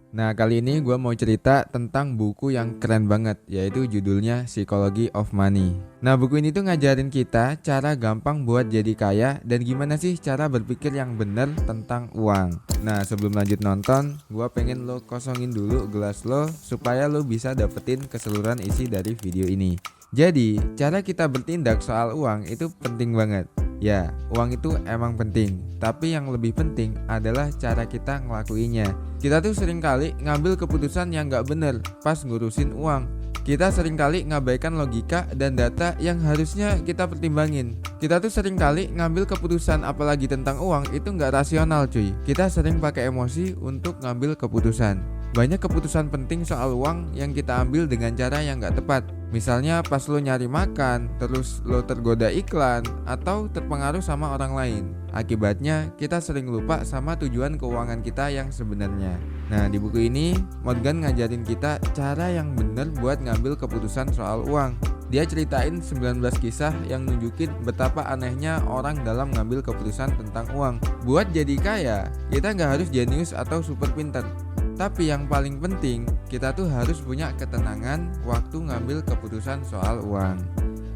Nah, kali ini gue mau cerita tentang buku yang keren banget, yaitu judulnya Psychology of Money. Nah, buku ini tuh ngajarin kita cara gampang buat jadi kaya dan gimana sih cara berpikir yang bener tentang uang. Nah, sebelum lanjut nonton, gue pengen lo kosongin dulu gelas lo supaya lo bisa dapetin keseluruhan isi dari video ini. Jadi, cara kita bertindak soal uang itu penting banget. Ya, uang itu emang penting, tapi yang lebih penting adalah cara kita ngelakuinnya. Kita tuh sering kali ngambil keputusan yang gak bener pas ngurusin uang. Kita sering kali ngabaikan logika dan data yang harusnya kita pertimbangin. Kita tuh sering kali ngambil keputusan apalagi tentang uang itu gak rasional cuy. Kita sering pakai emosi untuk ngambil keputusan. Banyak keputusan penting soal uang yang kita ambil dengan cara yang gak tepat. Misalnya pas lo nyari makan, terus lo tergoda iklan, atau terpengaruh sama orang lain. Akibatnya kita sering lupa sama tujuan keuangan kita yang sebenarnya. Nah, di buku ini Morgan ngajarin kita cara yang bener buat ngambil keputusan soal uang. Dia ceritain 19 kisah yang nunjukin betapa anehnya orang dalam ngambil keputusan tentang uang. Buat jadi kaya, kita nggak harus jenius atau super pintar. Tapi yang paling penting, kita tuh harus punya ketenangan waktu ngambil keputusan soal uang.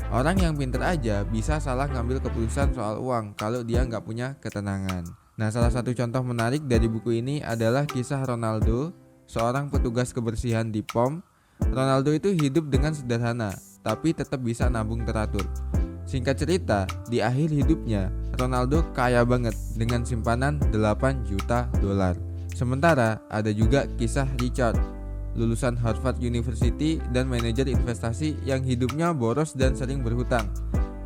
Orang yang pinter aja bisa salah ngambil keputusan soal uang kalau dia nggak punya ketenangan. Nah, salah satu contoh menarik dari buku ini adalah kisah Ronaldo, seorang petugas kebersihan di POM. Ronaldo itu hidup dengan sederhana, tapi tetap bisa nabung teratur. Singkat cerita, di akhir hidupnya, Ronaldo kaya banget dengan simpanan 8 juta dolar. Sementara ada juga kisah Richard, lulusan Harvard University dan manajer investasi yang hidupnya boros dan sering berhutang.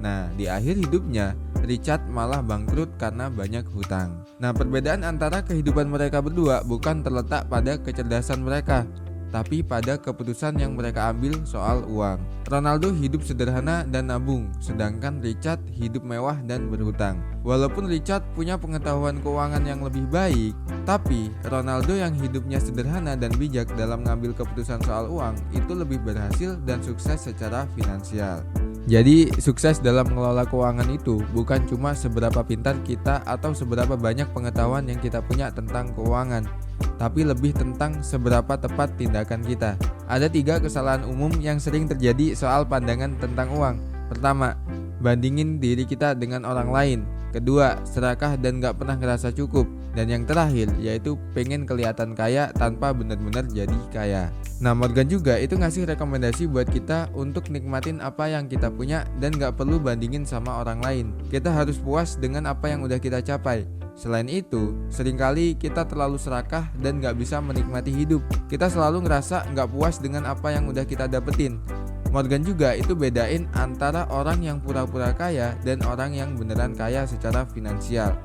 Nah, di akhir hidupnya, Richard malah bangkrut karena banyak hutang. Nah, perbedaan antara kehidupan mereka berdua bukan terletak pada kecerdasan mereka, tapi pada keputusan yang mereka ambil soal uang. Ronaldo hidup sederhana dan nabung, sedangkan Richard hidup mewah dan berhutang. Walaupun Richard punya pengetahuan keuangan yang lebih baik, tapi Ronaldo yang hidupnya sederhana dan bijak dalam mengambil keputusan soal uang itu lebih berhasil dan sukses secara finansial. Jadi sukses dalam mengelola keuangan itu bukan cuma seberapa pintar kita atau seberapa banyak pengetahuan yang kita punya tentang keuangan, tapi lebih tentang seberapa tepat tindakan kita. Ada 3 kesalahan umum yang sering terjadi soal pandangan tentang uang. Pertama, bandingin diri kita dengan orang lain. Kedua, serakah dan gak pernah ngerasa cukup. Dan yang terakhir, yaitu pengen kelihatan kaya tanpa benar-benar jadi kaya. Nah, Morgan juga itu ngasih rekomendasi buat kita untuk nikmatin apa yang kita punya dan gak perlu bandingin sama orang lain. Kita harus puas dengan apa yang udah kita capai. Selain itu, seringkali kita terlalu serakah dan gak bisa menikmati hidup. Kita selalu ngerasa gak puas dengan apa yang udah kita dapetin. Morgan juga itu bedain antara orang yang pura-pura kaya dan orang yang beneran kaya secara finansial.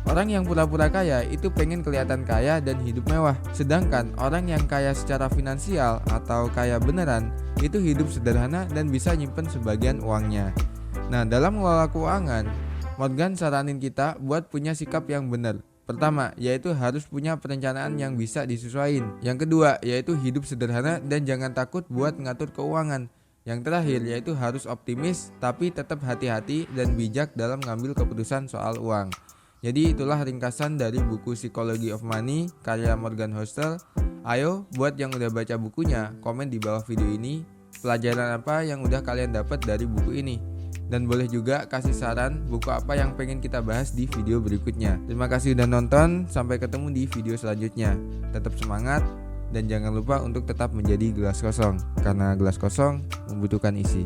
Orang yang pura-pura kaya itu pengen kelihatan kaya dan hidup mewah. Sedangkan orang yang kaya secara finansial atau kaya beneran itu hidup sederhana dan bisa nyimpen sebagian uangnya. Nah, dalam mengelola keuangan, Morgan saranin kita buat punya sikap yang benar. Pertama, yaitu harus punya perencanaan yang bisa disesuaikan. Yang kedua, yaitu hidup sederhana dan jangan takut buat ngatur keuangan. Yang terakhir, yaitu harus optimis tapi tetap hati-hati dan bijak dalam mengambil keputusan soal uang. Jadi itulah ringkasan dari buku Psychology of Money karya Morgan Housel. Ayo buat yang udah baca bukunya, komen di bawah video ini pelajaran apa yang udah kalian dapat dari buku ini. Dan boleh juga kasih saran buku apa yang pengen kita bahas di video berikutnya. Terima kasih udah nonton, sampai ketemu di video selanjutnya. Tetap semangat dan jangan lupa untuk tetap menjadi gelas kosong, karena gelas kosong membutuhkan isi.